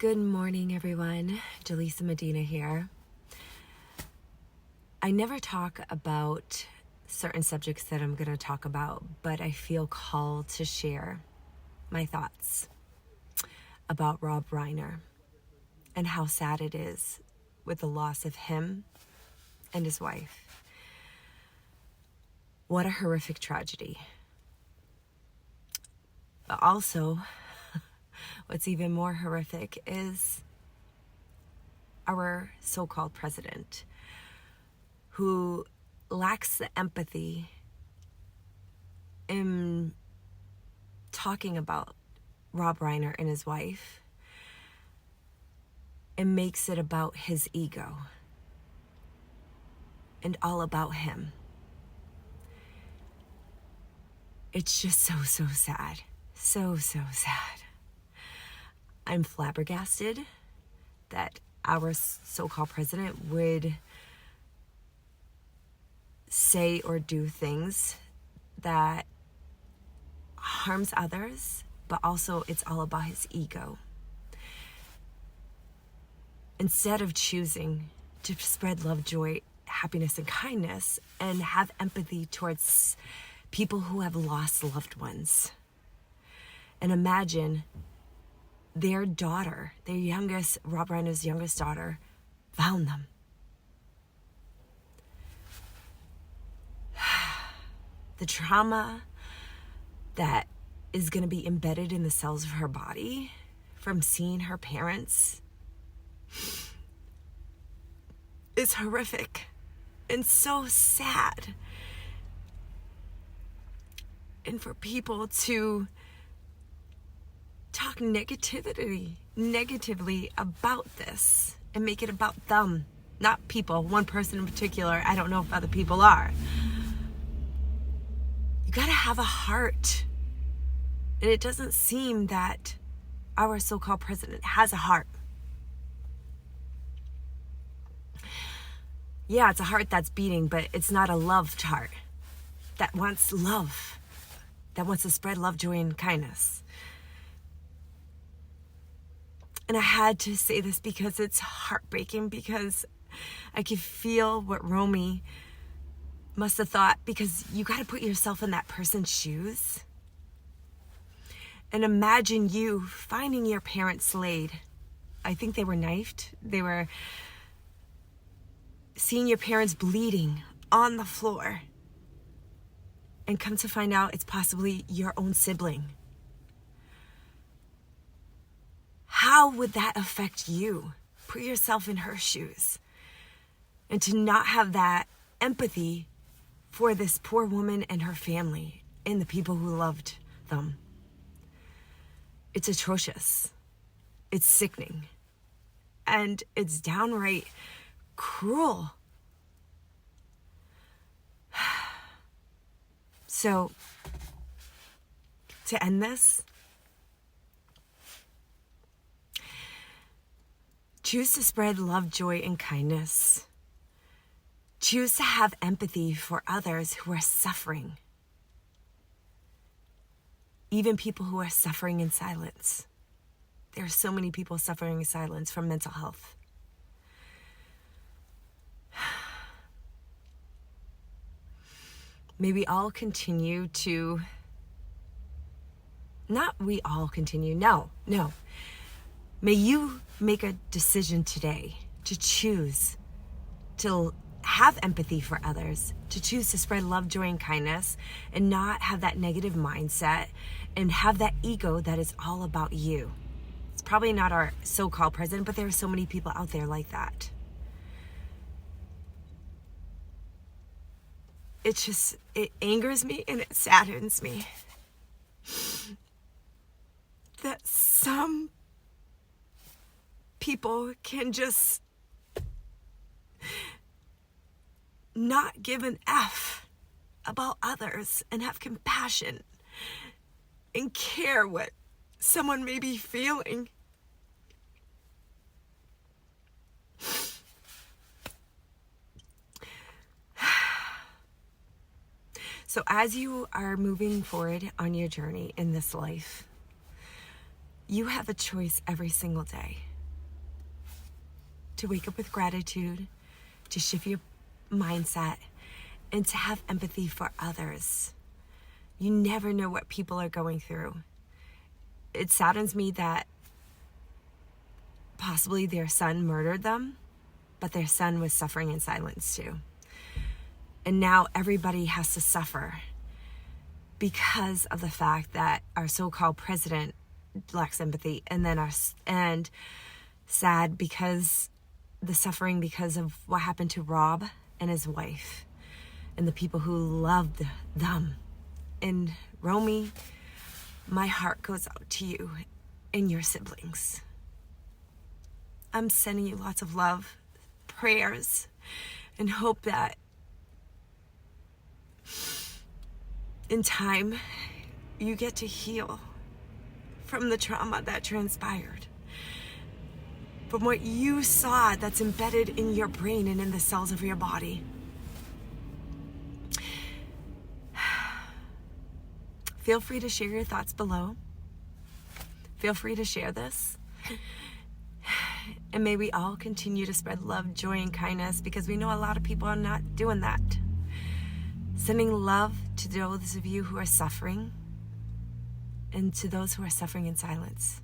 Good morning, everyone. Julisa Medina here. I never talk about certain subjects that I'm going to talk about, but I feel called to share my thoughts about Rob Reiner and how sad it is with the loss of him and his wife. What a horrific tragedy. But also, what's even more horrific is our so-called president, who lacks the empathy in talking about Rob Reiner and his wife and makes it about his ego and all about him. It's just so sad. So sad. I'm flabbergasted that our so-called president would say or do things that harms others, but also it's all about his ego. Instead of choosing to spread love, joy, happiness, and kindness, and have empathy towards people who have lost loved ones. And imagine their daughter, Rob Reiner's youngest daughter, found them. The trauma that is going to be embedded in the cells of her body from seeing her parents is horrific and so sad. And for people to talk negatively about this and make it about them, not people, one person in particular. I don't know if other people are. You gotta have a heart. And it doesn't seem that our so-called president has a heart. Yeah, it's a heart that's beating, but it's not a loved heart that wants love, that wants to spread love, joy, and kindness. And I had to say this because it's heartbreaking, because I could feel what Romy must have thought, because you got to put yourself in that person's shoes. And imagine you finding your parents slayed. I think they were knifed. They were seeing your parents bleeding on the floor. And come to find out it's possibly your own sibling. How would that affect you? Put yourself in her shoes. And to not have that empathy for this poor woman and her family and the people who loved them. It's atrocious. It's sickening. And it's downright cruel. So, to end this, choose to spread love, joy, and kindness. Choose to have empathy for others who are suffering. Even people who are suffering in silence. There are so many people suffering in silence from mental health. May we all continue to... No. May you make a decision today to choose to have empathy for others, to choose to spread love, joy, and kindness, and not have that negative mindset and have that ego that is all about you. It's probably not our so-called president, but there are so many people out there like that. It angers me and it saddens me that some people can just not give an F about others and have compassion and care what someone may be feeling. So as you are moving forward on your journey in this life, you have a choice every single day. to wake up with gratitude, to shift your mindset, and to have empathy for others. You never know what people are going through. It saddens me that possibly their son murdered them, but their son was suffering in silence too. And now everybody has to suffer because of the fact that our so-called president lacks empathy, and sad because the suffering because of what happened to Rob and his wife and the people who loved them. And Romy, my heart goes out to you and your siblings. I'm sending you lots of love, prayers, and hope that in time you get to heal from the trauma that transpired, from what you saw that's embedded in your brain and in the cells of your body. Feel free to share your thoughts below. Feel free to share this. And may we all continue to spread love, joy, and kindness, because we know a lot of people are not doing that. Sending love to those of you who are suffering, and to those who are suffering in silence.